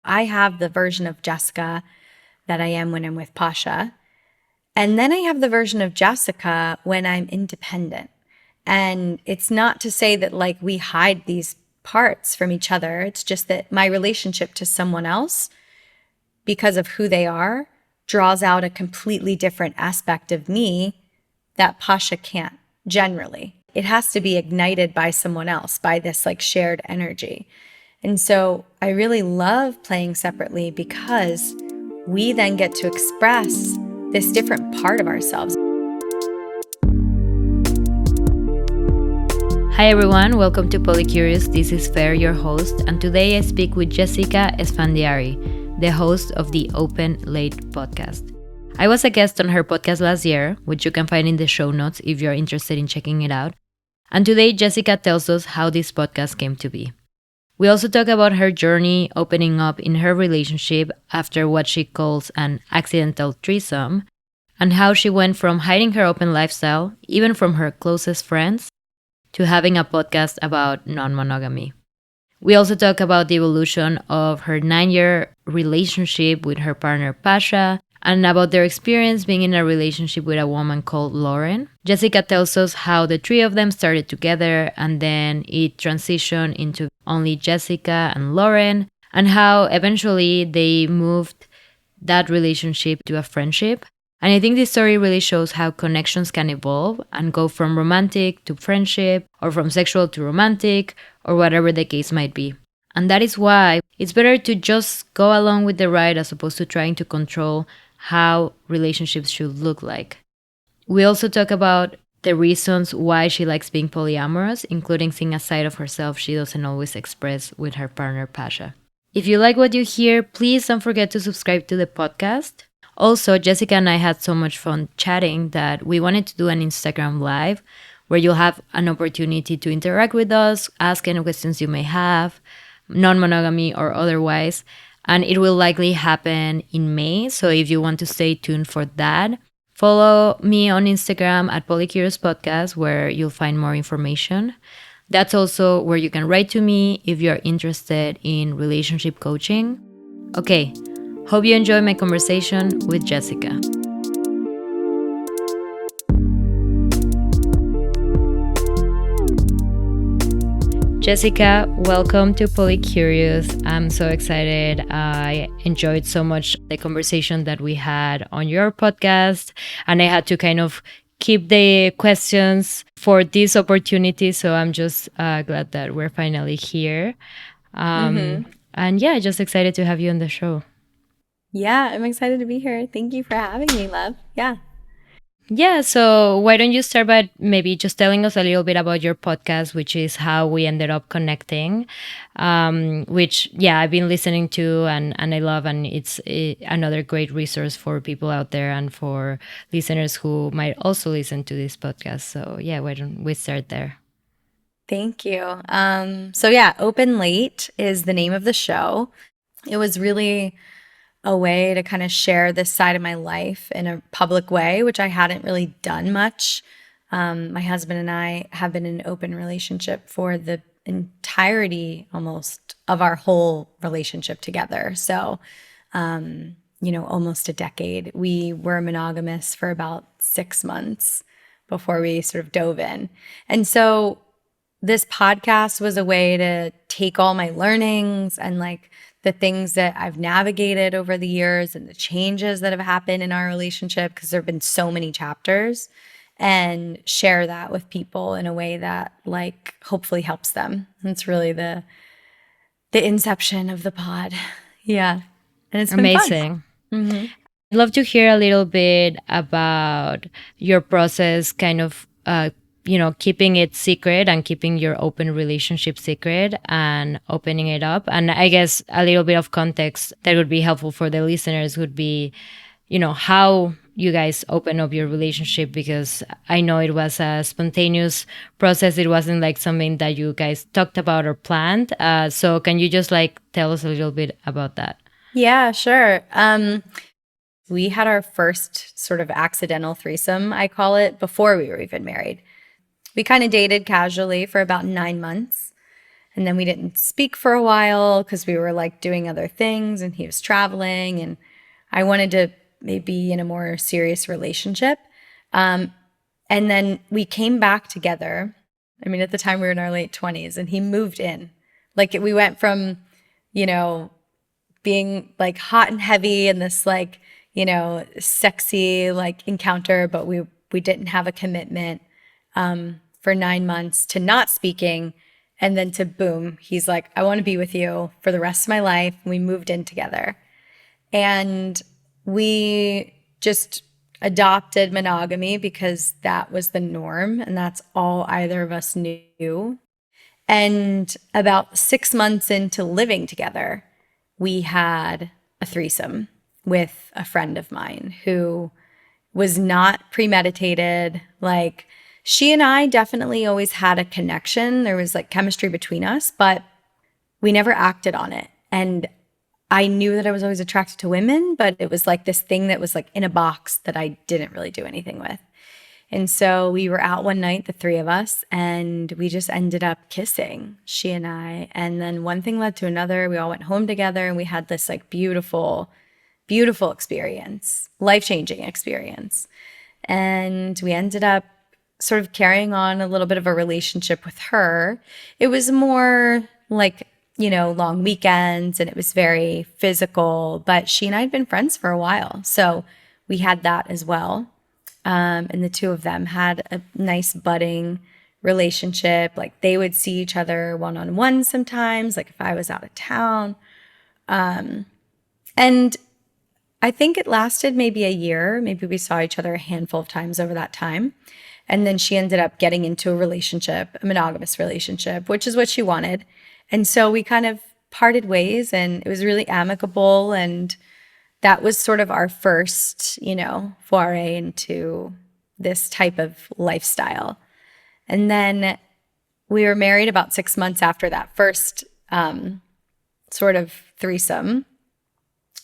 I have the version of Jessica that I am when I'm with Pasha. And then I have the version of Jessica when I'm independent. And it's not to say that like we hide these parts from each other. It's just that my relationship to someone else, because of who they are, draws out a completely different aspect of me that Pasha can't generally. It has to be ignited by someone else, by this like shared energy. And so I really love playing separately because we then get to express this different part of ourselves. Hi everyone, welcome to Polycurious. This is Fer, your host, and today I speak with Jessica Esfandiary, the host of the Open Late podcast. I was a guest on her podcast last year, which you can find in the show notes if you're interested in checking it out. And today Jessica tells us how this podcast came to be. We also talk about her journey opening up in her relationship after what she calls an accidental threesome, and how she went from hiding her open lifestyle, even from her closest friends, to having a podcast about non-monogamy. We also talk about the evolution of her 9-year relationship with her partner Pasha, and about their experience being in a relationship with a woman called Lauren. Jessica tells us how the three of them started together and then it transitioned into only Jessica and Lauren, and how eventually they moved that relationship to a friendship. And I think this story really shows how connections can evolve and go from romantic to friendship, or from sexual to romantic, or whatever the case might be. And that is why it's better to just go along with the ride as opposed to trying to control how relationships should look like. We also talk about the reasons why she likes being polyamorous, including seeing a side of herself she doesn't always express with her partner Pasha. If you like what you hear, please don't forget to subscribe to the podcast. Also, Jessica and I had so much fun chatting that we wanted to do an Instagram live where you'll have an opportunity to interact with us, ask any questions you may have, non-monogamy or otherwise. And it will likely happen in May. So if you want to stay tuned for that, follow me on Instagram at Polycurious Podcast, where you'll find more information. That's also where you can write to me if you're interested in relationship coaching. Okay, hope you enjoy my conversation with Jessica. Jessica, welcome to Polycurious. I'm so excited. I enjoyed so much the conversation that we had on your podcast, and I had to kind of keep the questions for this opportunity. So I'm just glad that we're finally here. And yeah, just excited to have you on the show. Yeah, I'm excited to be here. Thank you for having me, love. Yeah, so why don't you start by maybe just telling us a little bit about your podcast, which is how we ended up connecting, which, yeah, I've been listening to and I love, and it's another great resource for people out there and for listeners who might also listen to this podcast. So, yeah, why don't we start there? Thank you. Open Late is the name of the show. It was really a way to kind of share this side of my life in a public way, which I hadn't really done much. My husband and I have been in an open relationship for the entirety almost of our whole relationship together. So, almost a decade. We were monogamous for about 6 months before we sort of dove in. And so this podcast was a way to take all my learnings and like the things that I've navigated over the years and the changes that have happened in our relationship, because there have been so many chapters, and share that with people in a way that like hopefully helps them. That's really the inception of the pod. Yeah. And it's been amazing. Fun. I'd love to hear a little bit about your process, kind of keeping it secret and keeping your open relationship secret and opening it up. And I guess a little bit of context that would be helpful for the listeners would be, how you guys open up your relationship, because I know it was a spontaneous process. It wasn't like something that you guys talked about or planned. So can you just like tell us a little bit about that? Yeah, sure. We had our first sort of accidental threesome, I call it, before we were even married. We kind of dated casually for about 9 months. And then we didn't speak for a while because we were like doing other things and he was traveling and I wanted to maybe be in a more serious relationship. And then we came back together. I mean, at the time we were in our late 20s and he moved in. Like we went from, you know, being like hot and heavy and this like, you know, sexy like encounter, but we didn't have a commitment for 9 months to not speaking. And then to boom, he's like, I want to be with you for the rest of my life. And we moved in together. And we just adopted monogamy because that was the norm. And that's all either of us knew. And about 6 months into living together, we had a threesome with a friend of mine who was not premeditated. Like, she and I definitely always had a connection. There was like chemistry between us, but we never acted on it. And I knew that I was always attracted to women, but it was like this thing that was like in a box that I didn't really do anything with. And so we were out one night, the three of us, and we just ended up kissing, she and I. And then one thing led to another. We all went home together and we had this like beautiful, beautiful experience, life-changing experience. And we ended up sort of carrying on a little bit of a relationship with her. It was more like, you know, long weekends and it was very physical, but she and I had been friends for a while. So we had that as well. And the two of them had a nice budding relationship. Like they would see each other one-on-one sometimes, like if I was out of town. And I think it lasted maybe a year. Maybe we saw each other a handful of times over that time. And then she ended up getting into a relationship, a monogamous relationship, which is what she wanted. And so we kind of parted ways and it was really amicable. And that was sort of our first, you know, foray into this type of lifestyle. And then we were married about 6 months after that first sort of threesome.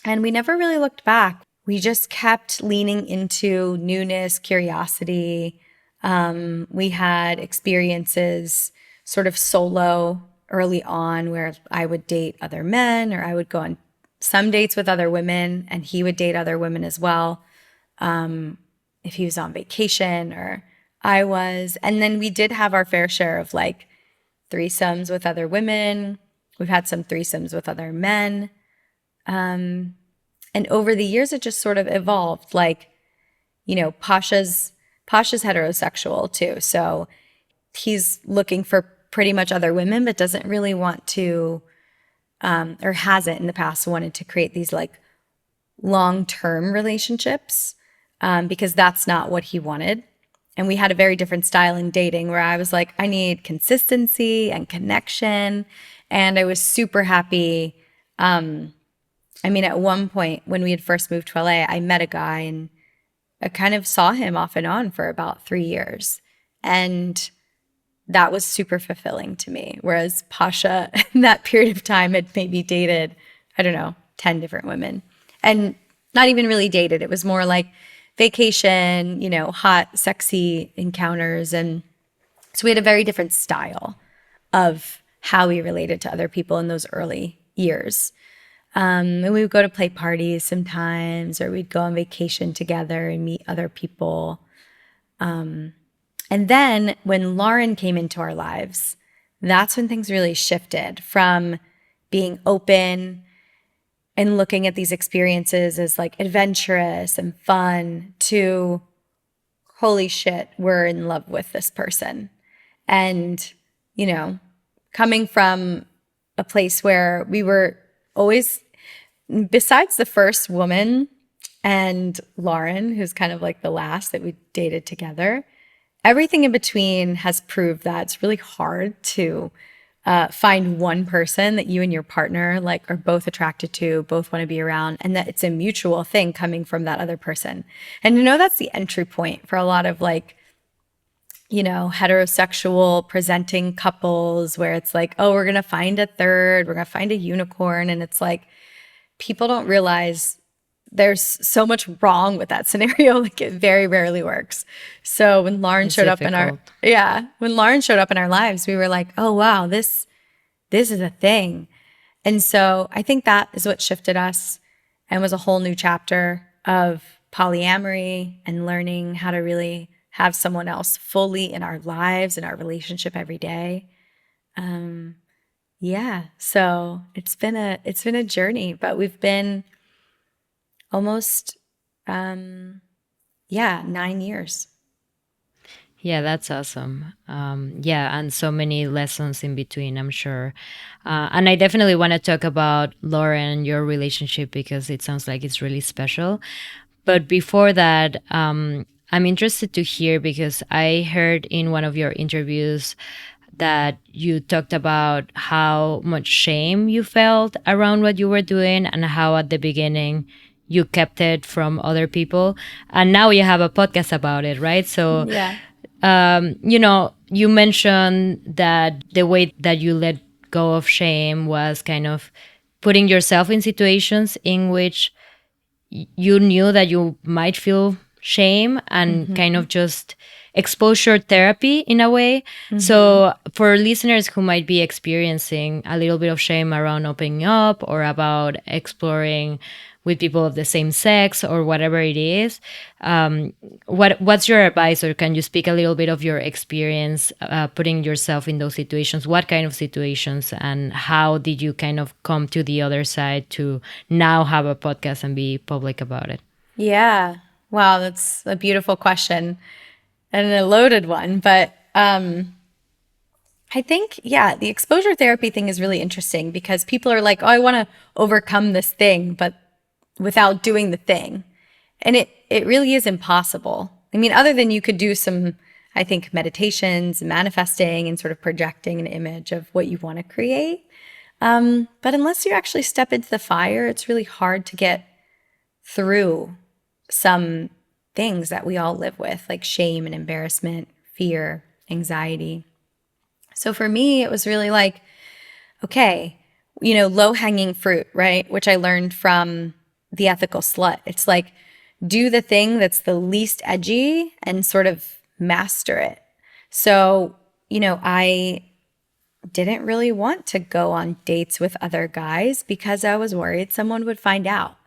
And we never really looked back. We just kept leaning into newness, curiosity. We had experiences sort of solo early on where I would date other men or I would go on some dates with other women and he would date other women as well. If he was on vacation or I was. And then we did have our fair share of like threesomes with other women. We've had some threesomes with other men. And over the years, it just sort of evolved. Like, you know, Pasha's heterosexual too. So he's looking for pretty much other women, but doesn't really want to, or hasn't in the past wanted to create these like long-term relationships because that's not what he wanted. And we had a very different style in dating where I was like, I need consistency and connection. And I was super happy. I mean, at one point when we had first moved to LA, I met a guy and I kind of saw him off and on for about 3 years. And that was super fulfilling to me. Whereas Pasha in that period of time had maybe dated, I don't know, 10 different women. And not even really dated. It was more like vacation, you know, hot, sexy encounters. And so we had a very different style of how we related to other people in those early years. And we would go to play parties sometimes, or we'd go on vacation together and meet other people. And then when Lauren came into our lives, that's when things really shifted from being open and looking at these experiences as like adventurous and fun to, holy shit, we're in love with this person. And, you know, coming from a place where we were always, besides the first woman and Lauren, who's kind of like the last that we dated together, everything in between has proved that it's really hard to find one person that you and your partner like are both attracted to, both want to be around, and that it's a mutual thing coming from that other person. And you know, that's the entry point for a lot of like, you know, heterosexual presenting couples where it's like, oh, we're going to find a third, we're going to find a unicorn. And it's like, people don't realize there's so much wrong with that scenario. Like it very rarely works. So when Lauren showed up in our lives, we were like, oh wow, this this is a thing. And so I think that is what shifted us and was a whole new chapter of polyamory and learning how to really have someone else fully in our lives, in our relationship every day. Yeah, so it's been a journey, but we've been almost 9 years. Yeah, that's awesome. Yeah, and so many lessons in between, I'm sure. And I definitely want to talk about Lauren and your relationship because it sounds like it's really special. But before that, I'm interested to hear because I heard in one of your interviews that you talked about how much shame you felt around what you were doing and how at the beginning you kept it from other people. And now you have a podcast about it, right? So, Yeah. You mentioned that the way that you let go of shame was kind of putting yourself in situations in which you knew that you might feel shame and kind of just exposure therapy in a way. So for listeners who might be experiencing a little bit of shame around opening up or about exploring with people of the same sex or whatever it is, what's your advice, or can you speak a little bit of your experience putting yourself in those situations? What kind of situations, and how did you kind of come to the other side to now have a podcast and be public about it? Yeah. Wow, that's a beautiful question and a loaded one. But I think, the exposure therapy thing is really interesting because people are like, oh, I want to overcome this thing, but without doing the thing. And it really is impossible. I mean, other than you could do some, I think, meditations, manifesting, and sort of projecting an image of what you want to create. But unless you actually step into the fire, it's really hard to get through some things that we all live with, like shame and embarrassment, fear, anxiety. So for me, it was really like, okay, low hanging fruit, right? Which I learned from The Ethical Slut. It's like, do the thing that's the least edgy and sort of master it. So, I didn't really want to go on dates with other guys because I was worried someone would find out.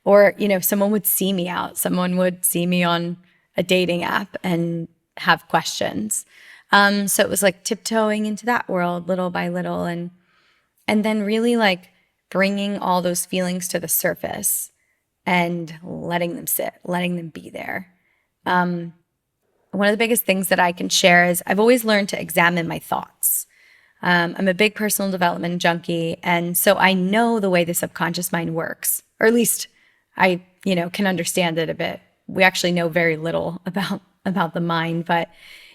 Or, someone would see me out. Someone would see me on a dating app and have questions. So it was like tiptoeing into that world little by little, and then really like bringing all those feelings to the surface and letting them sit, letting them be there. One of the biggest things that I can share is I've always learned to examine my thoughts. I'm a big personal development junkie, and so I know the way the subconscious mind works, or at least I, can understand it a bit. We actually know very little about the mind, but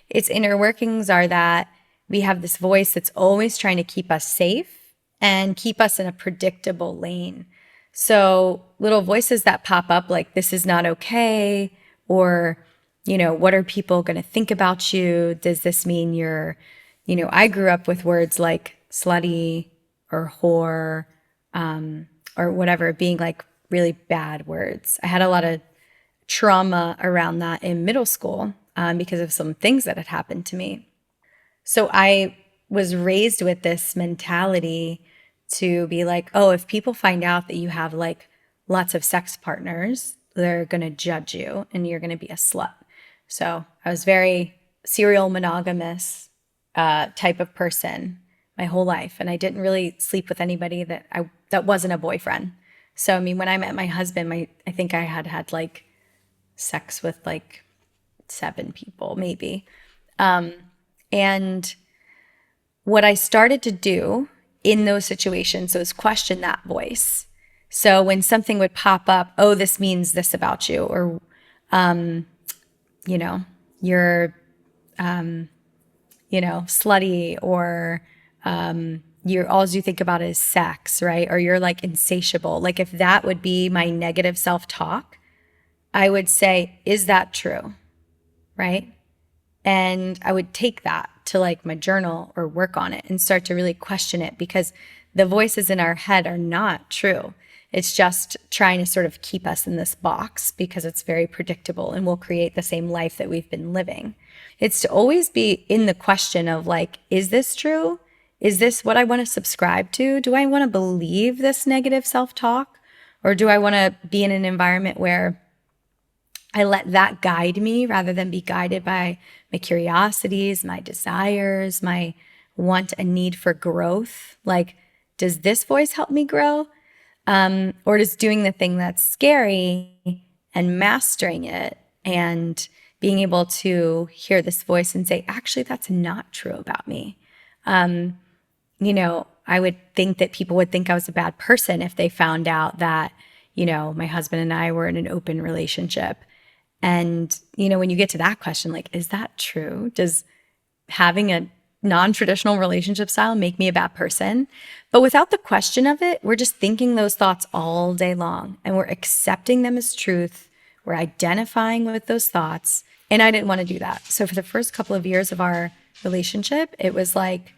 its inner workings are that we have this voice that's always trying to keep us safe and keep us in a predictable lane. So little voices that pop up like, this is not okay, or, what are people going to think about you? Does this mean you're, I grew up with words like slutty or whore, or whatever, being like really bad words. I had a lot of trauma around that in middle school because of some things that had happened to me. So I was raised with this mentality to be like, oh, if people find out that you have like lots of sex partners, they're going to judge you and you're going to be a slut. So I was very serial monogamous type of person my whole life. And I didn't really sleep with anybody that wasn't a boyfriend. So, I mean, when I met my husband, I think I had like sex with like 7 people, maybe. And what I started to do in those situations was question that voice. So when something would pop up, oh, this means this about you, or, you're, slutty, or all you think about is sex, right? Or you're like insatiable. Like if that would be my negative self-talk, I would say, is that true? Right? And I would take that to like my journal or work on it and start to really question it, because the voices in our head are not true. It's just trying to sort of keep us in this box because it's very predictable and will create the same life that we've been living. It's to always be in the question of like, is this true? is this what I want to subscribe to? Do I want to believe this negative self-talk? Or do I want to be in an environment where I let that guide me rather than be guided by my curiosities, my desires, my want and need for growth? Like, does this voice help me grow? Or does doing the thing that's scary and mastering it and being able to hear this voice and say, actually, that's not true about me. I would think that people would think I was a bad person if they found out that, my husband and I were in an open relationship. And, when you get to that question, like, is that true? Does having a non-traditional relationship style make me a bad person? But without the question of it, we're just thinking those thoughts all day long and we're accepting them as truth. We're identifying with those thoughts. And I didn't want to do that. So for the first couple of years of our relationship, it was like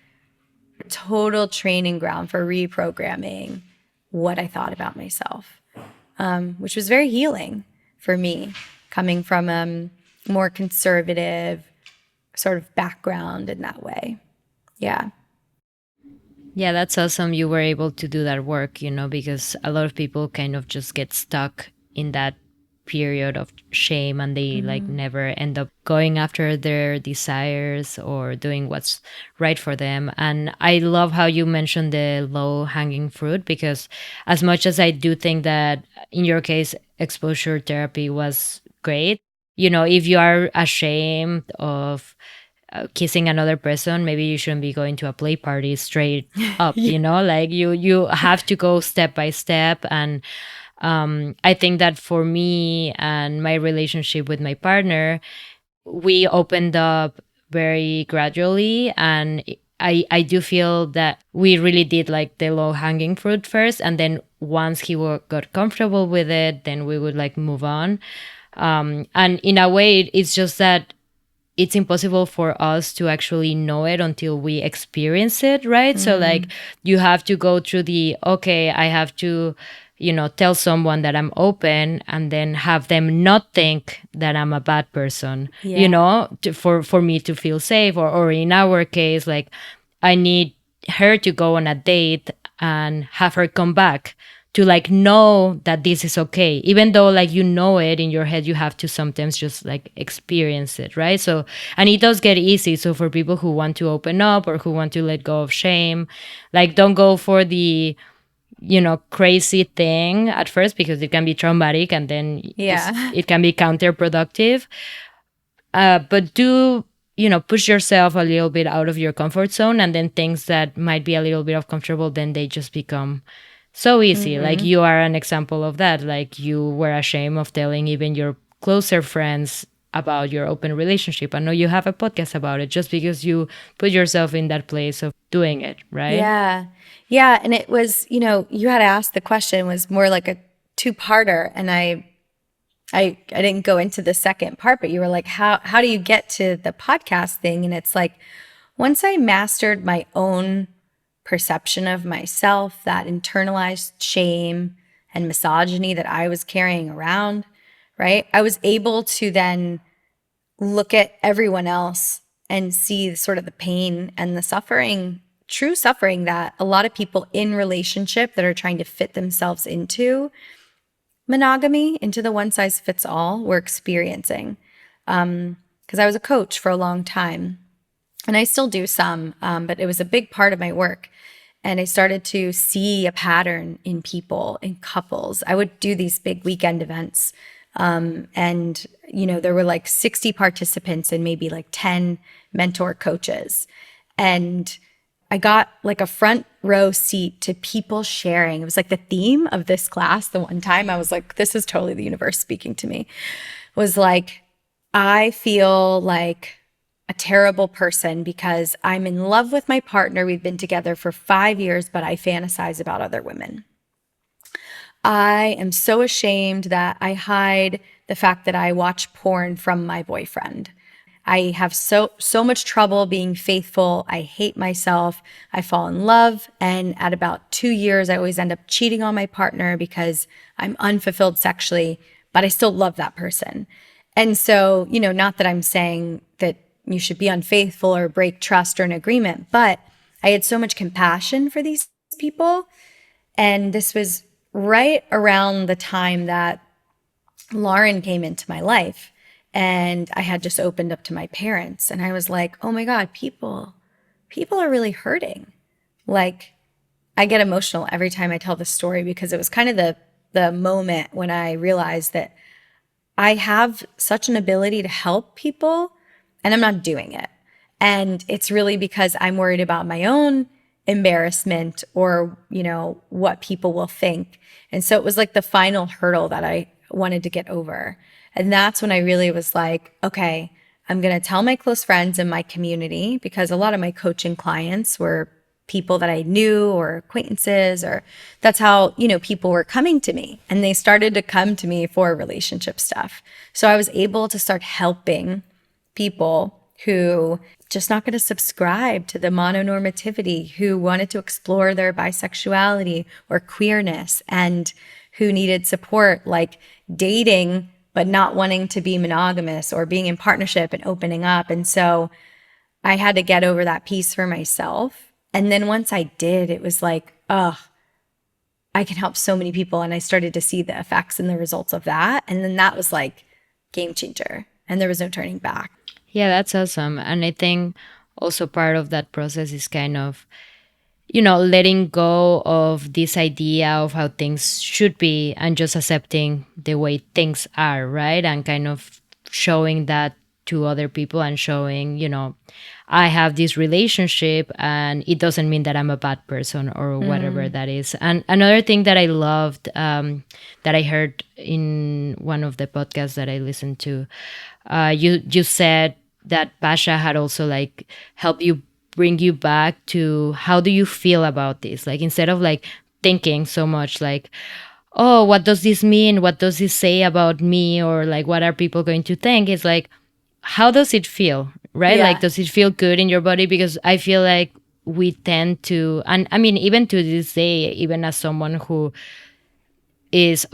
a total training ground for reprogramming what I thought about myself, which was very healing for me, coming from a more conservative sort of background in that way. Yeah. Yeah, that's awesome. You were able to do that work, because a lot of people kind of just get stuck in that period of shame and they like never end up going after their desires or doing what's right for them. And I love how you mentioned the low hanging fruit, because as much as I do think that in your case, exposure therapy was great, if you are ashamed of kissing another person, maybe you shouldn't be going to a play party straight up. Like you have to go step by step. And I think that for me and my relationship with my partner, we opened up very gradually, and I do feel that we really did like the low hanging fruit first, and then once he got comfortable with it, then we would like move on. And in a way, it's just that it's impossible for us to actually know it until we experience it, right? So like you have to go through okay, I have to, tell someone that I'm open and then have them not think that I'm a bad person, for me to feel safe. Or in our case, like I need her to go on a date and have her come back to like know that this is okay, even though like it in your head, you have to sometimes just like experience it, right? So, and it does get easy. So for people who want to open up or who want to let go of shame, like don't go for the crazy thing at first, because it can be traumatic and then it can be counterproductive. But do push yourself a little bit out of your comfort zone, and then things that might be a little bit uncomfortable, then they just become so easy. Like you are an example of that. Like you were ashamed of telling even your closer friends about your open relationship. I know you have a podcast about it just because you put yourself in that place of doing it, right? Yeah. Yeah. And it was, you had asked the question, was more like a two-parter. And I didn't go into the second part, but you were like, how do you get to the podcast thing? And it's like, once I mastered my own perception of myself, that internalized shame and misogyny that I was carrying around, right? I was able to then look at everyone else and see sort of the pain and the suffering, true suffering that a lot of people in relationship that are trying to fit themselves into monogamy, into the one size fits all, were experiencing. Because I was a coach for a long time, and I still do some, but it was a big part of my work. And I started to see a pattern in people, in couples. I would do these big weekend events. And, there were like 60 participants and maybe like 10 mentor coaches. And I got like a front row seat to people sharing. It was like the theme of this class. The one time I was like, this is totally the universe speaking to me, was like, I feel like a terrible person because I'm in love with my partner. We've been together for 5 years, but I fantasize about other women. I am so ashamed that I hide the fact that I watch porn from my boyfriend. I have so much trouble being faithful. I hate myself. I fall in love. And at about 2 years, I always end up cheating on my partner because I'm unfulfilled sexually, but I still love that person. And so, not that I'm saying that you should be unfaithful or break trust or an agreement, but I had so much compassion for these people. And this was right around the time that Lauren came into my life. And I had just opened up to my parents. And I was like, oh my God, people are really hurting. Like, I get emotional every time I tell this story because it was kind of the moment when I realized that I have such an ability to help people and I'm not doing it. And it's really because I'm worried about my own embarrassment or, what people will think. And so it was like the final hurdle that I wanted to get over. And that's when I really was like, okay, I'm going to tell my close friends in my community, because a lot of my coaching clients were people that I knew or acquaintances, or that's how, people were coming to me, and they started to come to me for relationship stuff. So I was able to start helping people who just not going to subscribe to the mononormativity, who wanted to explore their bisexuality or queerness, and who needed support, like dating, but not wanting to be monogamous, or being in partnership and opening up. And so I had to get over that piece for myself. And then once I did, it was like, oh, I can help so many people. And I started to see the effects and the results of that. And then that was like game changer. And there was no turning back. Yeah, that's awesome. And I think also part of that process is kind of, letting go of this idea of how things should be and just accepting the way things are, right? And kind of showing that to other people and showing, I have this relationship and it doesn't mean that I'm a bad person or whatever that is. And another thing that I loved, that I heard in one of the podcasts that I listened to, you said that Pasha had also like helped you bring you back to how do you feel about this? Like, instead of like thinking so much like, oh, what does this mean? What does this say about me? Or like, what are people going to think? It's like, how does it feel? Right? Yeah. Like, does it feel good in your body? Because I feel like we tend to, and I mean, even to this day, even as someone who is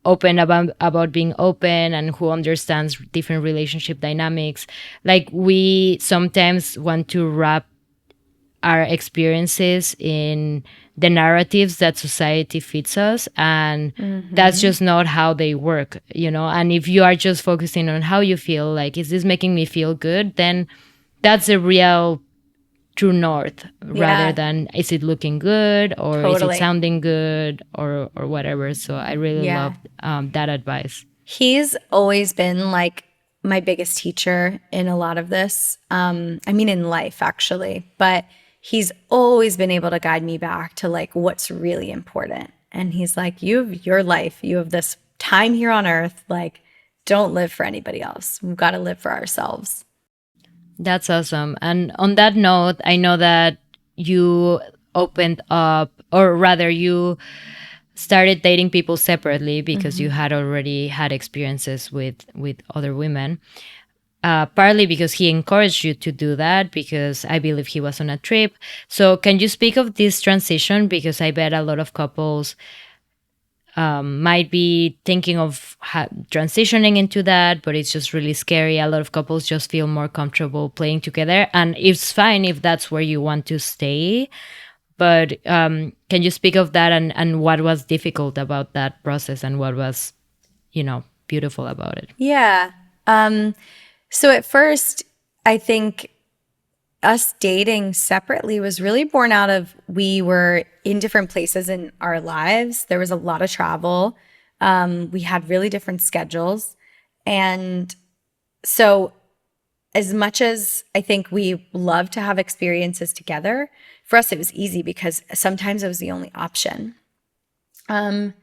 open about being open and who understands different relationship dynamics, like we sometimes want to wrap our experiences in the narratives that society feeds us, and that's just not how they work, and if you are just focusing on how you feel, like, is this making me feel good, then that's a real true north, rather than is it looking good, or is it sounding good, or whatever. So I really loved that advice. He's always been like my biggest teacher in a lot of this. I mean, in life, actually. But he's always been able to guide me back to like what's really important. And he's like, you have your life. You have this time here on earth. Like, don't live for anybody else. We've got to live for ourselves. That's awesome. And on that note, I know that you opened up, or rather you started dating people separately because you had already had experiences with other women. Partly because he encouraged you to do that, because I believe he was on a trip. So can you speak of this transition? Because I bet a lot of couples might be thinking of transitioning into that, but it's just really scary. A lot of couples just feel more comfortable playing together, and it's fine if that's where you want to stay. But can you speak of that, and what was difficult about that process, and what was, beautiful about it? Yeah. So at first, I think us dating separately was really born out of, we were in different places in our lives. There was a lot of travel. We had really different schedules. And so as much as I think we love to have experiences together, for us it was easy because sometimes it was the only option. And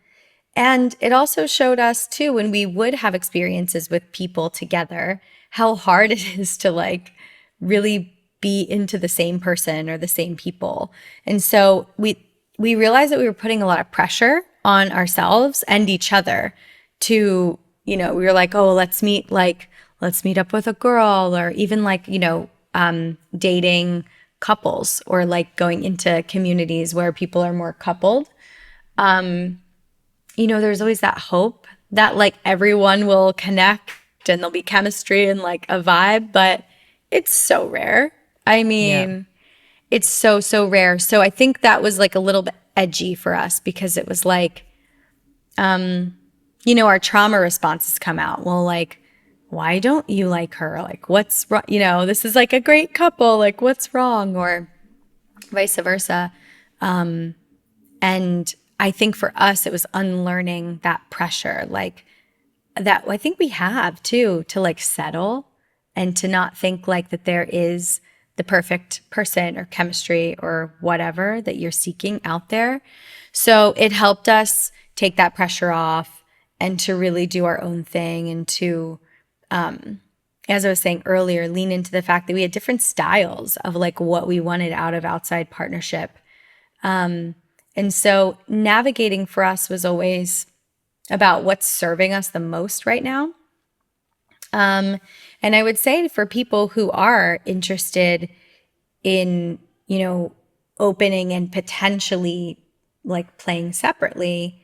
it also showed us too, when we would have experiences with people together, how hard it is to like really be into the same person or the same people. And so we realized that we were putting a lot of pressure on ourselves and each other to, we were like, oh, let's meet up with a girl, or even like, dating couples, or like going into communities where people are more coupled. There's always that hope that like everyone will connect and there'll be chemistry and like a vibe, but it's so rare. I mean, It's so, so rare. So I think that was like a little bit edgy for us because it was like, our trauma responses come out. Well, like, why don't you like her? Like, what's wrong? This is like a great couple. Like, what's wrong? Or vice versa. And I think for us, it was unlearning that pressure, like that I think we have too, to like settle and to not think like that there is the perfect person or chemistry or whatever that you're seeking out there. So it helped us take that pressure off and to really do our own thing and to, as I was saying earlier, lean into the fact that we had different styles of like what we wanted out of outside partnership. And so navigating for us was always about what's serving us the most right now. And I would say for people who are interested in, opening and potentially like playing separately,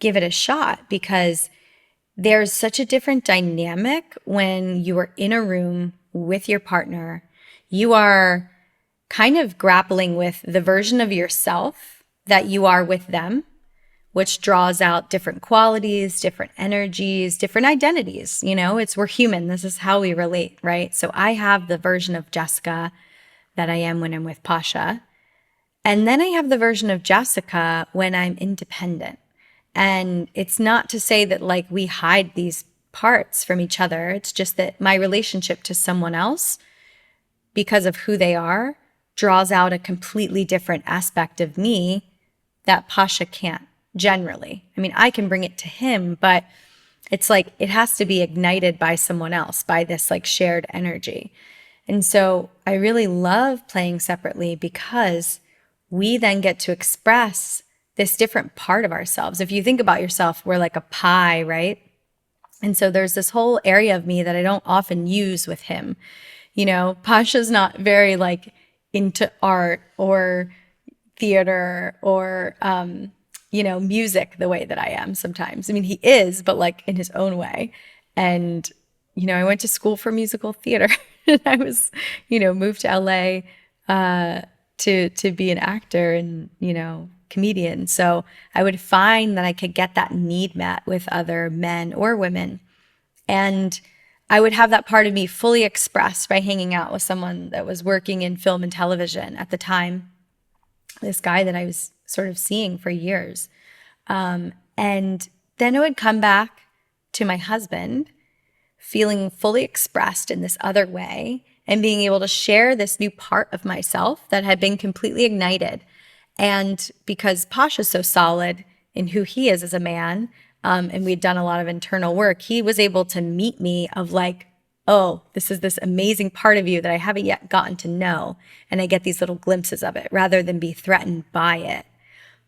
give it a shot because there's such a different dynamic when you are in a room with your partner. You are kind of grappling with the version of yourself that you are with them, which draws out different qualities, different energies, different identities. We're human. This is how we relate, right? So I have the version of Jessica that I am when I'm with Pasha. And then I have the version of Jessica when I'm independent. And it's not to say that like we hide these parts from each other. It's just that my relationship to someone else, because of who they are, draws out a completely different aspect of me that Pasha can't generally. I mean, I can bring it to him, but it's like it has to be ignited by someone else, by this like shared energy. And so I really love playing separately because we then get to express this different part of ourselves. If you think about yourself, we're like a pie, right? And so there's this whole area of me that I don't often use with him. Pasha's not very like into art or theater or, music the way that I am sometimes. I mean, he is, but like in his own way. And, I went to school for musical theater and I was, moved to LA to be an actor and, comedian. So I would find that I could get that need met with other men or women. And I would have that part of me fully expressed by hanging out with someone that was working in film and television at the time, this guy that I was sort of seeing for years. And then I would come back to my husband feeling fully expressed in this other way and being able to share this new part of myself that had been completely ignited. And because Pasha's so solid in who he is as a man, and we'd done a lot of internal work, he was able to meet me of like, oh, this is this amazing part of you that I haven't yet gotten to know. And I get these little glimpses of it rather than be threatened by it.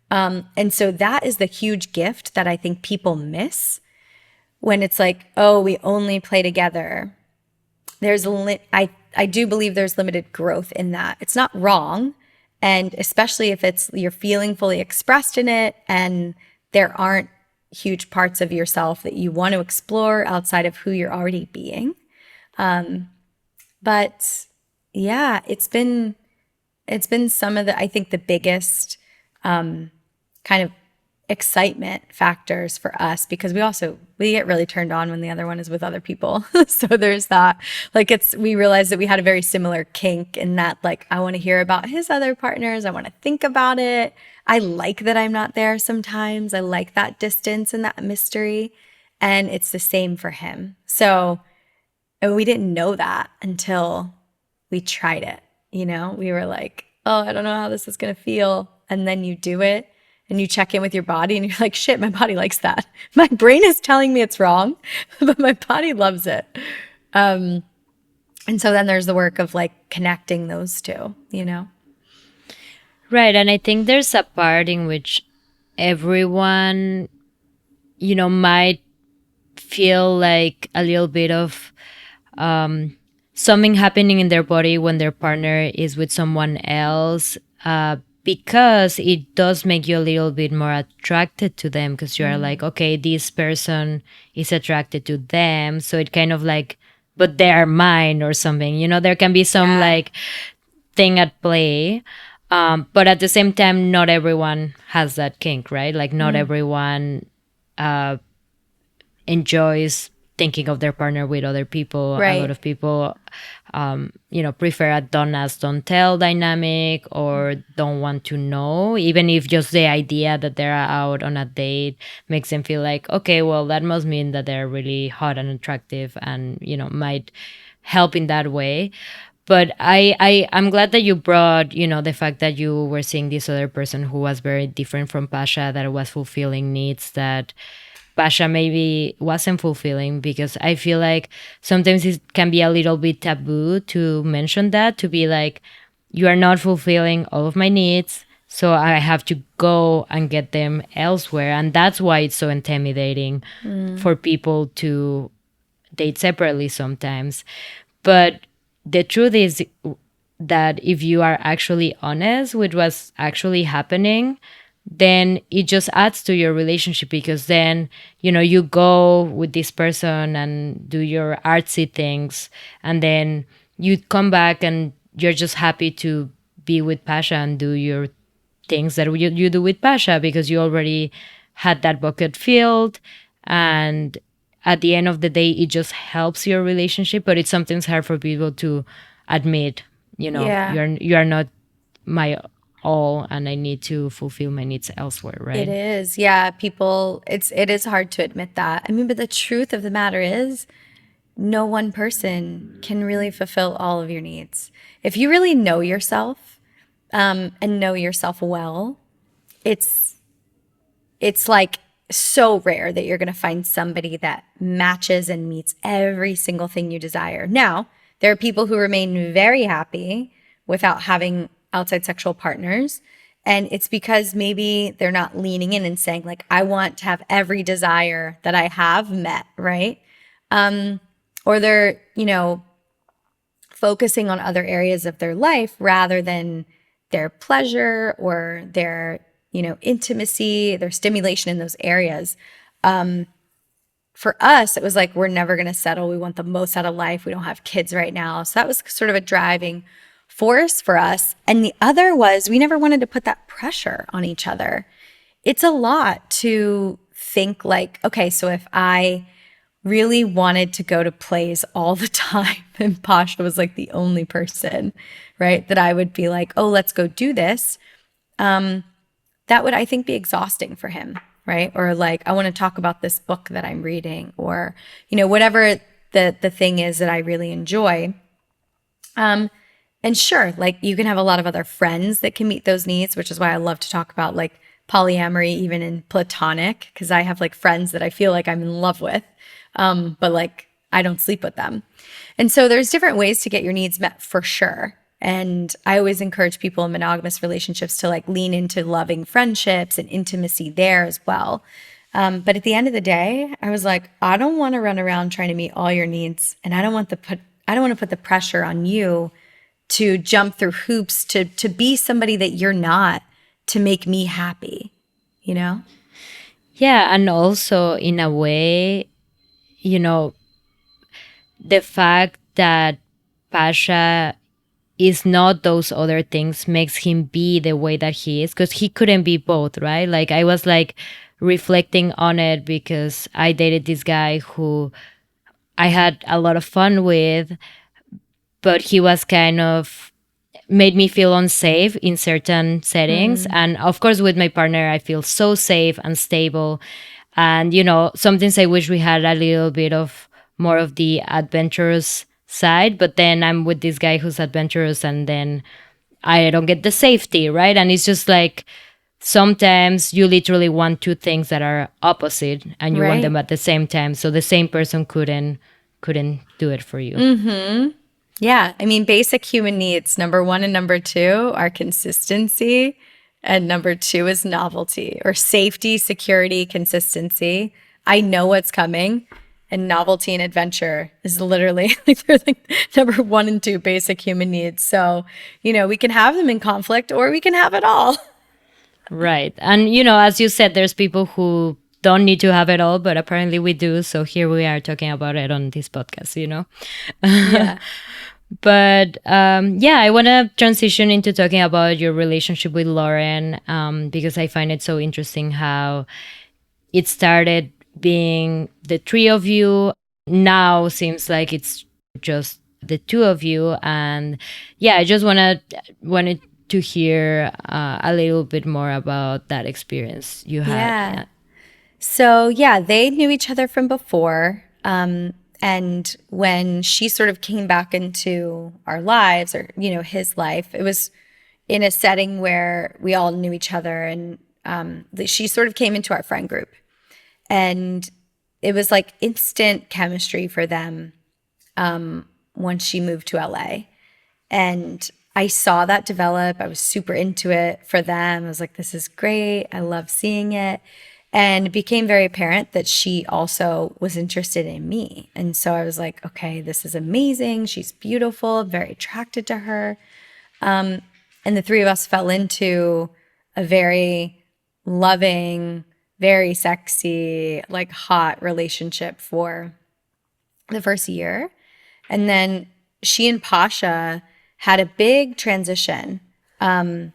And so that is the huge gift that I think people miss when it's like, oh, we only play together. I do believe there's limited growth in that. It's not wrong. And especially if you're feeling fully expressed in it and there aren't huge parts of yourself that you want to explore outside of who you're already being. But yeah, it's been some of I think the biggest kind of excitement factors for us because we get really turned on when the other one is with other people. So there's that. Like we realized that we had a very similar kink in that like I want to hear about his other partners. I want to think about it. I like that I'm not there sometimes. I like that distance and that mystery. And it's the same for him. So and we didn't know that until we tried it. We were like, oh, I don't know how this is going to feel. And then you do it. And you check in with your body and you're like, shit, my body likes that. My brain is telling me it's wrong, but my body loves it. And so then there's the work of like connecting those two, Right. And I think there's a part in which everyone, might feel like a little bit of something happening in their body when their partner is with someone else. Because it does make you a little bit more attracted to them because you are like, okay, this person is attracted to them. So it kind of like, but they're mine or something, there can be some like, thing at play. But at the same time, not everyone has that kink, right? Like not everyone enjoys thinking of their partner with other people. A lot Right. of people, prefer a don't ask, don't tell dynamic, or don't want to know, even if just the idea that they're out on a date makes them feel like, okay, well, that must mean that they're really hot and attractive and, might help in that way. But I'm glad that you brought, the fact that you were seeing this other person who was very different from Pasha, that was fulfilling needs that Pasha maybe wasn't fulfilling, because I feel like sometimes it can be a little bit taboo to mention that, to be like, you are not fulfilling all of my needs, so I have to go and get them elsewhere. And that's why it's so intimidating for people to date separately sometimes. But the truth is that if you are actually honest with what's actually happening, then it just adds to your relationship, because then you go with this person and do your artsy things, and then you come back and you're just happy to be with Pasha and do your things that you do with Pasha, because you already had that bucket filled. And at the end of the day, it just helps your relationship. But it's sometimes hard for people to admit, Yeah. you are not my all, and I need to fulfill my needs elsewhere, right? It is. Yeah. People, it is hard to admit that. I mean, but the truth of the matter is, no one person can really fulfill all of your needs. If you really know yourself, and know yourself well, it's like so rare that you're going to find somebody that matches and meets every single thing you desire. Now, there are people who remain very happy without having outside sexual partners. And it's because maybe they're not leaning in and saying, like, I want to have every desire that I have met, right? Or they're, focusing on other areas of their life rather than their pleasure or their, intimacy, their stimulation in those areas. For us, it was like, we're never going to settle. We want the most out of life. We don't have kids right now. So that was sort of a driving force for us. And the other was, we never wanted to put that pressure on each other. It's a lot to think like, okay, so if I really wanted to go to plays all the time and Pasha was like the only person, right, that I would be like, oh, let's go do this, that would, I think, be exhausting for him, right? Or like, I want to talk about this book that I'm reading, or, whatever the thing is that I really enjoy. And sure, like, you can have a lot of other friends that can meet those needs, which is why I love to talk about like polyamory, even in platonic, because I have like friends that I feel like I'm in love with, but like I don't sleep with them. And so there's different ways to get your needs met for sure. And I always encourage people in monogamous relationships to like lean into loving friendships and intimacy there as well. But at the end of the day, I was like, I don't want to run around trying to meet all your needs, and I don't want to put the pressure on you to jump through hoops to be somebody that you're not, to make me happy, Yeah, and also in a way, the fact that Pasha is not those other things makes him be the way that he is, because he couldn't be both, right? Like, I was like reflecting on it, because I dated this guy who I had a lot of fun with, but he was kind of made me feel unsafe in certain settings. And of course, with my partner, I feel so safe and stable. And, sometimes I wish we had a little bit of more of the adventurous side, but then I'm with this guy who's adventurous, and then I don't get the safety, right? And it's just like, sometimes you literally want two things that are opposite, and you want them at the same time. So the same person couldn't do it for you. Yeah. I mean, basic human needs, number one and number two, are consistency. And number two is novelty, or safety, security, consistency. I know what's coming. And novelty and adventure is literally like, they're like number one and two basic human needs. So, we can have them in conflict, or we can have it all. Right. And, as you said, there's people who don't need to have it all, but apparently we do. So here we are talking about it on this podcast, Yeah. But yeah, I want to transition into talking about your relationship with Lauren, because I find it so interesting how it started being the three of you. Now seems like it's just the two of you. And yeah, I just wanted to hear a little bit more about that experience you had. Yeah. So, yeah, they knew each other from before. And when she sort of came back into our lives, or, his life, it was in a setting where we all knew each other. And she sort of came into our friend group. And it was like instant chemistry for them once she moved to LA. And I saw that develop. I was super into it for them. I was like, this is great. I love seeing it. And it became very apparent that she also was interested in me. And so I was like, okay, this is amazing. She's beautiful, very attracted to her. And the three of us fell into a very loving, very sexy, like hot relationship for the first year. And then she and Pasha had a big transition. But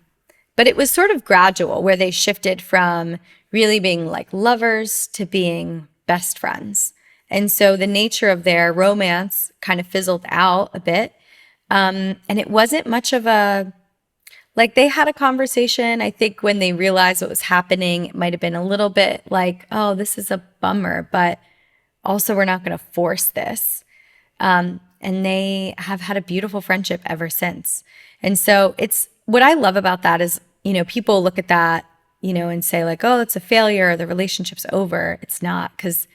it was sort of gradual, where they shifted from really being like lovers to being best friends. And so the nature of their romance kind of fizzled out a bit. And it wasn't much of a, like, they had a conversation. I think when they realized what was happening, it might have been a little bit like, oh, this is a bummer, but also we're not going to force this. And they have had a beautiful friendship ever since. And so it's what I love about that is, people look at that, and say like, oh, it's a failure, the relationship's over. It's not, because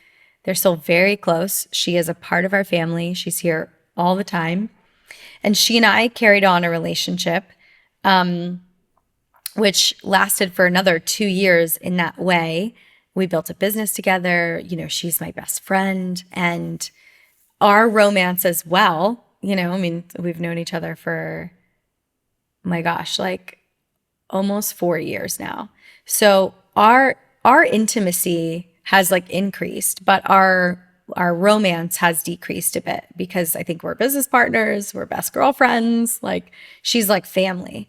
they're still very close. She is a part of our family. She's here all the time. And she and I carried on a relationship, which lasted for another 2 years in that way. We built a business together. She's my best friend. And our romance as well, we've known each other for, my gosh, like almost 4 years now. So our intimacy has like increased, but our romance has decreased a bit, because I think we're business partners, we're best girlfriends, like she's like family.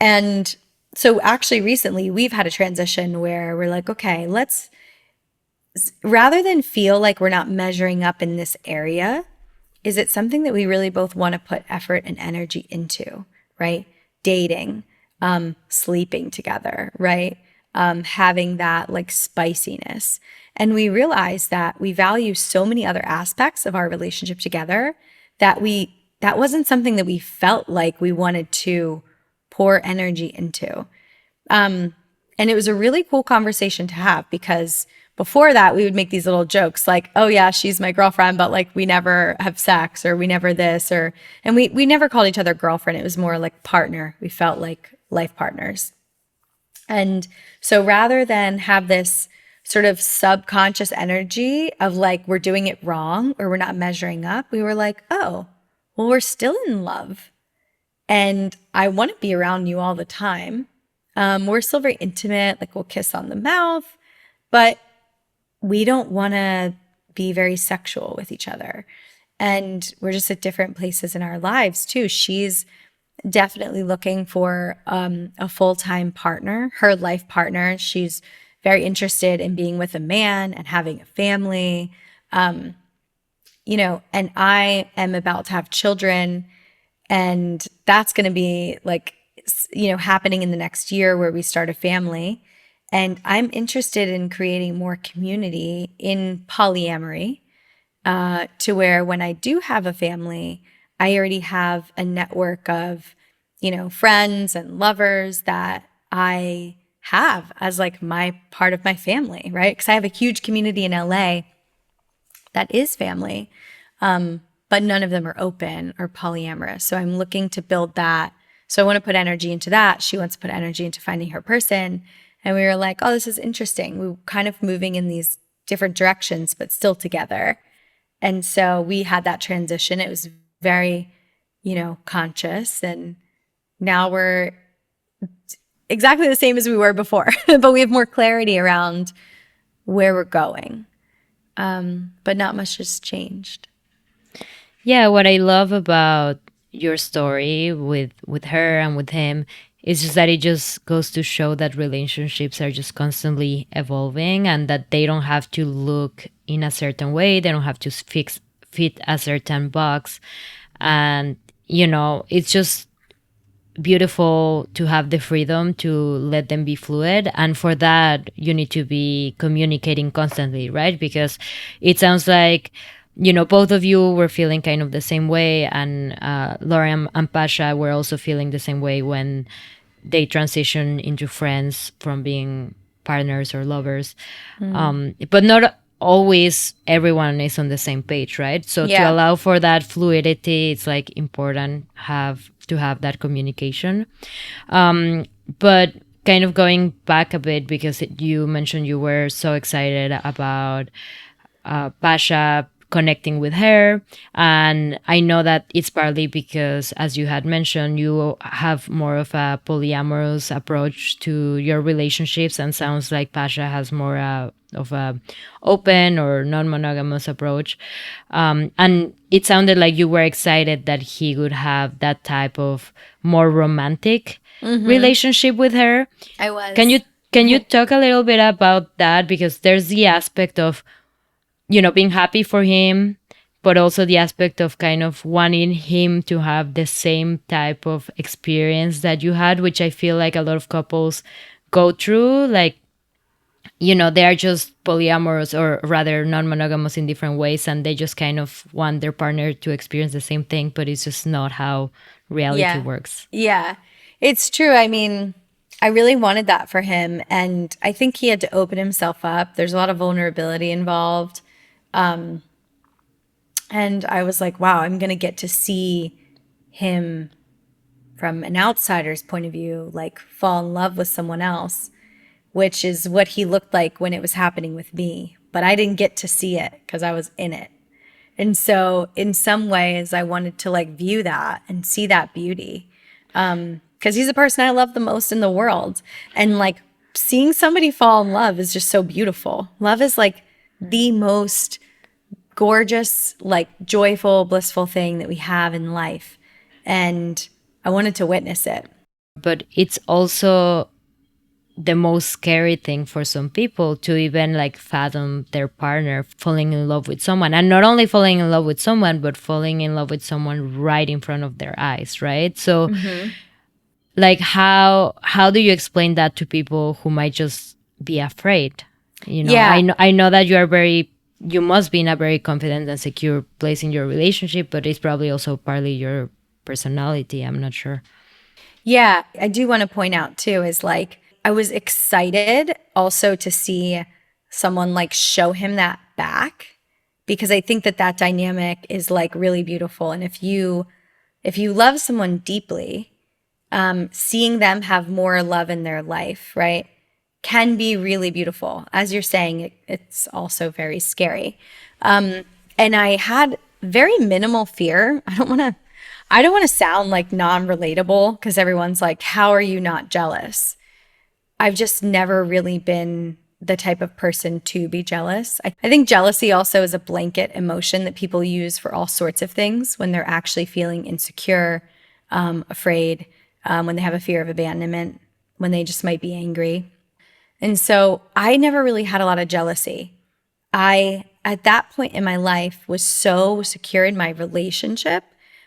And so actually recently we've had a transition where we're like, okay, let's, rather than feel like we're not measuring up in this area, is it something that we really both want to put effort and energy into, right? Dating, sleeping together, right? Having that like spiciness. And we realized that we value so many other aspects of our relationship together that that wasn't something that we felt like we wanted to pour energy into. And it was a really cool conversation to have, because before that, we would make these little jokes like, oh yeah, she's my girlfriend, but like we never have sex, or we never this, and we never called each other girlfriend. It was more like partner. We felt like life partners. And so rather than have this sort of subconscious energy of like, we're doing it wrong or we're not measuring up, we were like, oh, well, we're still in love. And I want to be around you all the time. We're still very intimate, like we'll kiss on the mouth, but we don't want to be very sexual with each other. And we're just at different places in our lives too. She's definitely looking for a full-time partner, her life partner. She's very interested in being with a man and having a family. And I am about to have children, and that's going to be like, happening in the next year, where we start a family. And I'm interested in creating more community in polyamory, to where when I do have a family, I already have a network of, friends and lovers that I have as like my part of my family, right? Because I have a huge community in LA that is family, but none of them are open or polyamorous. So I'm looking to build that. So I want to put energy into that. She wants to put energy into finding her person. And we were like, oh, this is interesting. We were kind of moving in these different directions, but still together. And so we had that transition. It was very, conscious. And now we're exactly the same as we were before, but we have more clarity around where we're going. But not much has changed. Yeah, what I love about your story with her and with him. It's just that it just goes to show that relationships are just constantly evolving, and that they don't have to look in a certain way. They don't have to fit a certain box. And, it's just beautiful to have the freedom to let them be fluid. And for that, you need to be communicating constantly, right? Because it sounds like, both of you were feeling kind of the same way. And Laura and Pasha were also feeling the same way when they transition into friends from being partners or lovers. But not always everyone is on the same page, right? So to Yeah. allow for that fluidity, it's like important to have that communication. But kind of going back a bit, because you mentioned you were so excited about Pasha connecting with her. And I know that it's partly because, as you had mentioned, you have more of a polyamorous approach to your relationships, and sounds like Pasha has more of a open or non-monogamous approach. And it sounded like you were excited that he would have that type of more romantic relationship with her. I was. Can you talk a little bit about that? Because there's the aspect of being happy for him, but also the aspect of kind of wanting him to have the same type of experience that you had, which I feel like a lot of couples go through. Like, they are just polyamorous, or rather non-monogamous, in different ways, and they just kind of want their partner to experience the same thing, but it's just not how reality works. Yeah, it's true. I mean, I really wanted that for him, and I think he had to open himself up. There's a lot of vulnerability involved. And I was like, wow, I'm going to get to see him from an outsider's point of view, like fall in love with someone else, which is what he looked like when it was happening with me. But I didn't get to see it because I was in it. And so in some ways, I wanted to like view that and see that beauty. Because he's the person I love the most in the world. And like seeing somebody fall in love is just so beautiful. Love is like the most gorgeous, like joyful, blissful thing that we have in life. And I wanted to witness it. But it's also the most scary thing for some people to even like fathom their partner falling in love with someone, and not only falling in love with someone, but falling in love with someone right in front of their eyes, right? So like how do you explain that to people who might just be afraid? I know that you must be in a very confident and secure place in your relationship, but it's probably also partly your personality. I'm not sure. Yeah, I do want to point out too is like I was excited also to see someone like show him that back, because I think that dynamic is like really beautiful. And if you love someone deeply, seeing them have more love in their life, right, can be really beautiful. As you're saying, it's also very scary. And I had very minimal fear. I don't want to sound like non-relatable, because everyone's like, how are you not jealous? I've just never really been the type of person to be jealous. I think jealousy also is a blanket emotion that people use for all sorts of things when they're actually feeling insecure, afraid, when they have a fear of abandonment, when they just might be angry. And so I never really had a lot of jealousy. I, at that point in my life, was so secure in my relationship.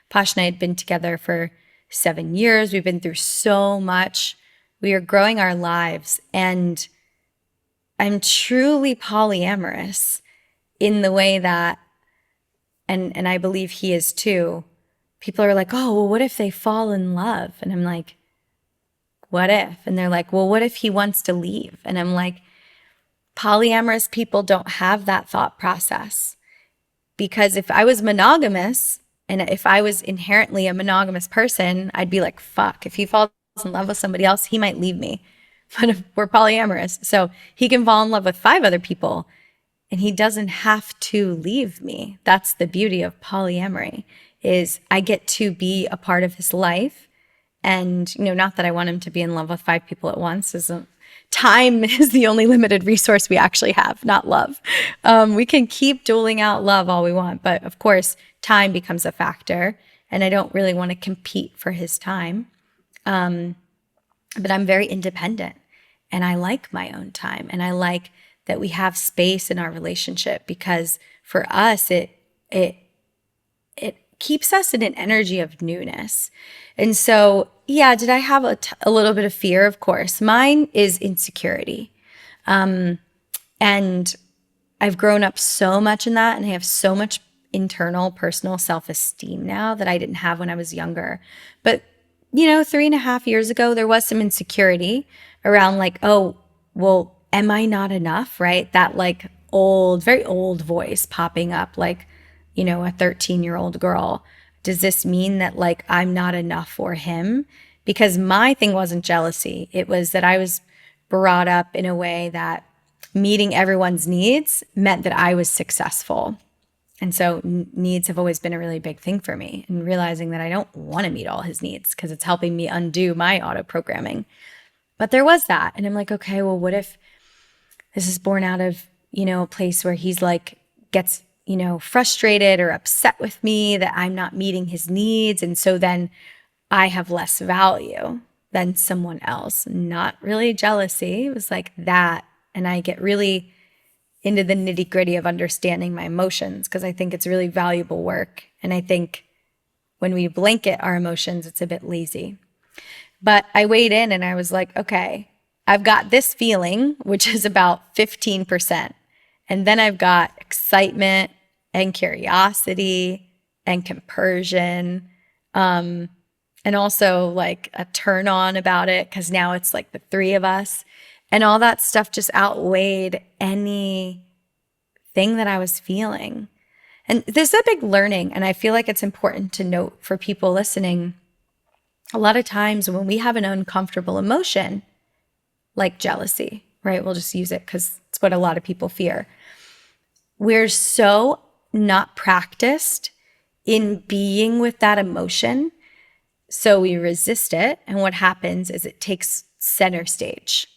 Pasha and I had been together for 7 years. We've been through so much. We are growing our lives. And I'm truly polyamorous in the way that, and I believe he is too. People are like, oh, well, what if they fall in love? And I'm like, what if? And they're like, well, what if he wants to leave? And I'm like, polyamorous people don't have that thought process. Because if I was monogamous, and if I was inherently a monogamous person, I'd be like, fuck, if he falls in love with somebody else, he might leave me. But if we're polyamorous, so he can fall in love with 5 other people and he doesn't have to leave me. That's the beauty of polyamory, is I get to be a part of his life. And, not that I want him to be in love with 5 people at once. Time is the only limited resource we actually have, not love. We can keep doling out love all we want, but of course, time becomes a factor. and I don't really want to compete for his time. But I'm very independent, and I like my own time, and I like that we have space in our relationship, because for us, it keeps us in an energy of newness. And so, yeah, did I have a little bit of fear? Of course. Mine is insecurity. And I've grown up so much in that, and I have so much internal personal self-esteem now that I didn't have when I was younger. But, 3.5 years ago, there was some insecurity around like, oh, well, am I not enough? Right? That like old, very old voice popping up like, a 13-year-old girl. Does this mean that like I'm not enough for him? Because my thing wasn't jealousy. It was that I was brought up in a way that meeting everyone's needs meant that I was successful. And so needs have always been a really big thing for me, and realizing that I don't want to meet all his needs because it's helping me undo my auto programming. But there was that. And I'm like, okay, well, what if this is born out of, a place where he's like gets, frustrated or upset with me that I'm not meeting his needs. And so then I have less value than someone else. Not really jealousy. It was like that. And I get really into the nitty gritty of understanding my emotions, because I think it's really valuable work. And I think when we blanket our emotions, it's a bit lazy. But I weighed in and I was like, okay, I've got this feeling, which is about 15%. And then I've got excitement and curiosity and compersion. And also like a turn on about it, because now it's like the three of us. And all that stuff just outweighed anything that I was feeling. And there's a big learning. And I feel like it's important to note for people listening, a lot of times when we have an uncomfortable emotion, like jealousy, right? We'll just use it because it's what a lot of people fear. We're so not practiced in being with that emotion. So we resist it. And what happens is it takes center stage.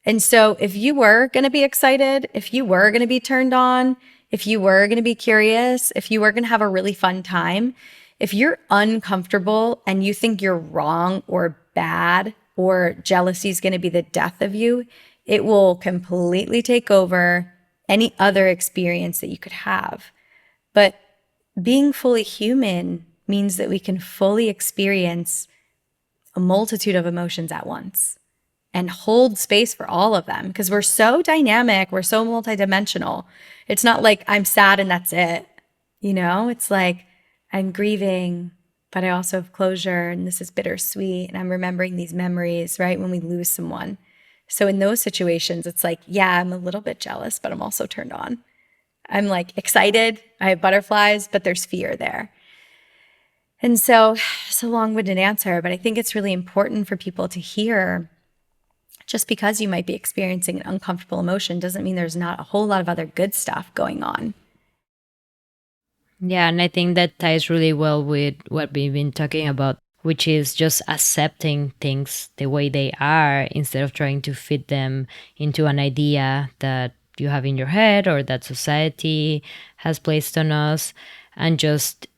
And so if you were going to be excited, if you were going to be turned on, if you were going to be curious, if you were going to have a really fun time, if you're uncomfortable and you think you're wrong or bad, or jealousy is going to be the death of you, it will completely take over any other experience that you could have. But being fully human means that we can fully experience a multitude of emotions at once and hold space for all of them, because we're so dynamic, we're so multidimensional. It's not like I'm sad and that's it. It's like I'm grieving, but I also have closure, and this is bittersweet, and I'm remembering these memories, right, when we lose someone. So in those situations, it's like, yeah, I'm a little bit jealous, but I'm also turned on. I'm like excited, I have butterflies, but there's fear there. And so it's a long-winded answer, but I think it's really important for people to hear, just because you might be experiencing an uncomfortable emotion doesn't mean there's not a whole lot of other good stuff going on. Yeah, and I think that ties really well with what we've been talking about, which is just accepting things the way they are instead of trying to fit them into an idea that you have in your head or that society has placed on us, and just,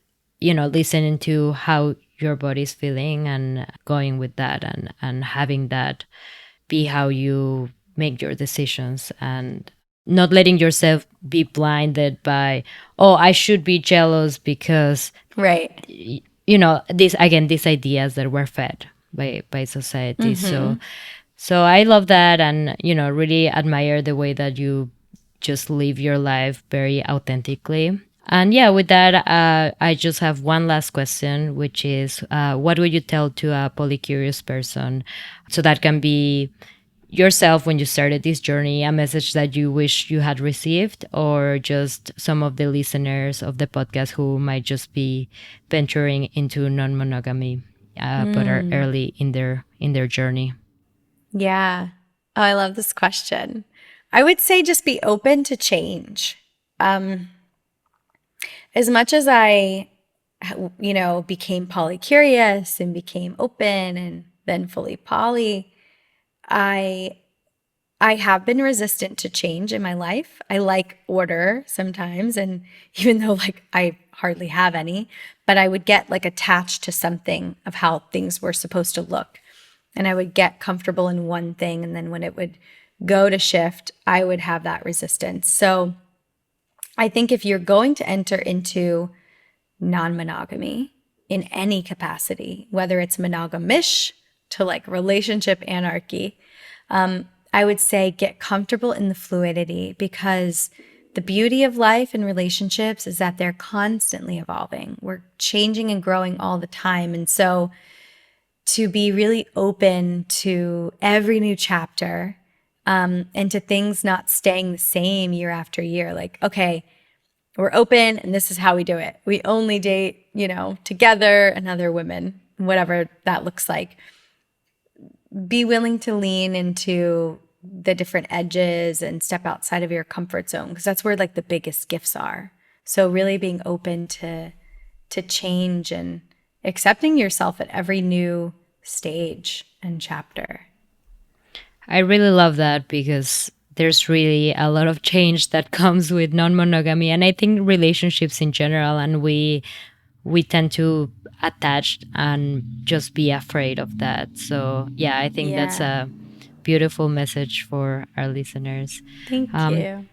listening to how your body's feeling and going with that, and having that be how you make your decisions, and not letting yourself be blinded by, oh, I should be jealous because, right, these ideas that were fed by society. So I love that, and really admire the way that you just live your life very authentically. And yeah, with that, I just have one last question, which is, what would you tell to a polycurious person? So that can be yourself when you started this journey, a message that you wish you had received, or just some of the listeners of the podcast who might just be venturing into non-monogamy, but are early in their journey. Yeah. Oh, I love this question. I would say just be open to change. As much as I, became polycurious and became open and then fully poly, I I have been resistant to change in my life. I like order sometimes, and even though like I hardly have any, but I would get like attached to something of how things were supposed to look. And I would get comfortable in one thing, and then when it would go to shift, I would have that resistance. So I think if you're going to enter into non-monogamy in any capacity, whether it's monogamish to like relationship anarchy, I would say get comfortable in the fluidity, because the beauty of life and relationships is that they're constantly evolving. We're changing and growing all the time. And so to be really open to every new chapter, and to things not staying the same year after year. Like, okay, we're open and this is how we do it. We only date, together and other women, whatever that looks like. Be willing to lean into the different edges and step outside of your comfort zone, because that's where like the biggest gifts are. So really being open to change and accepting yourself at every new stage and chapter. I really love that, because there's really a lot of change that comes with non-monogamy, and I think relationships in general, and we tend to attach and just be afraid of that. So yeah, I think that's a beautiful message for our listeners. Thank you.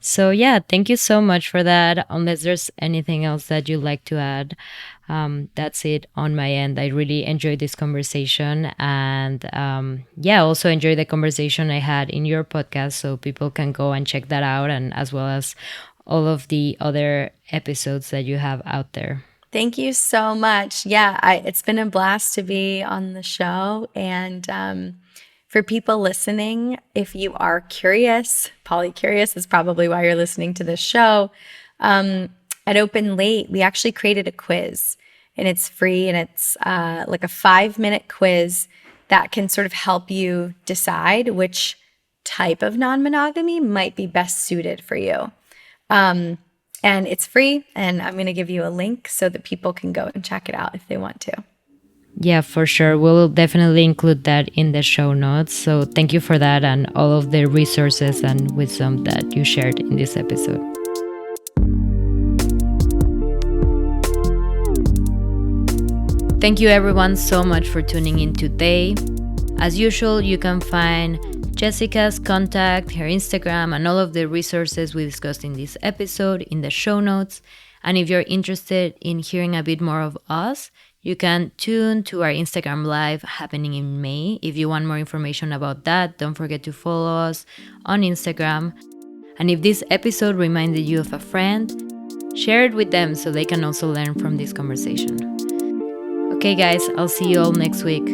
So yeah, thank you so much for that. Unless there's anything else that you'd like to add, that's it on my end. I really enjoyed this conversation, and also enjoy the conversation I had in your podcast, so people can go and check that out, and as well as all of the other episodes that you have out there. Thank you so much. Yeah, it's been a blast to be on the show. And for people listening, if you are curious, polycurious is probably why you're listening to this show. At Open Late, we actually created a quiz, and it's free, and it's like a 5-minute quiz that can sort of help you decide which type of non-monogamy might be best suited for you. And it's free, and I'm going to give you a link so that people can go and check it out if they want to. Yeah, for sure. We'll definitely include that in the show notes. So thank you for that, and all of the resources and wisdom that you shared in this episode. Thank you everyone so much for tuning in today. As usual, you can find Jessica's contact, her Instagram, and all of the resources we discussed in this episode in the show notes. And if you're interested in hearing a bit more of us, you can tune to our Instagram Live happening in May. If you want more information about that, don't forget to follow us on Instagram. And if this episode reminded you of a friend, share it with them so they can also learn from this conversation. Okay guys, I'll see you all next week.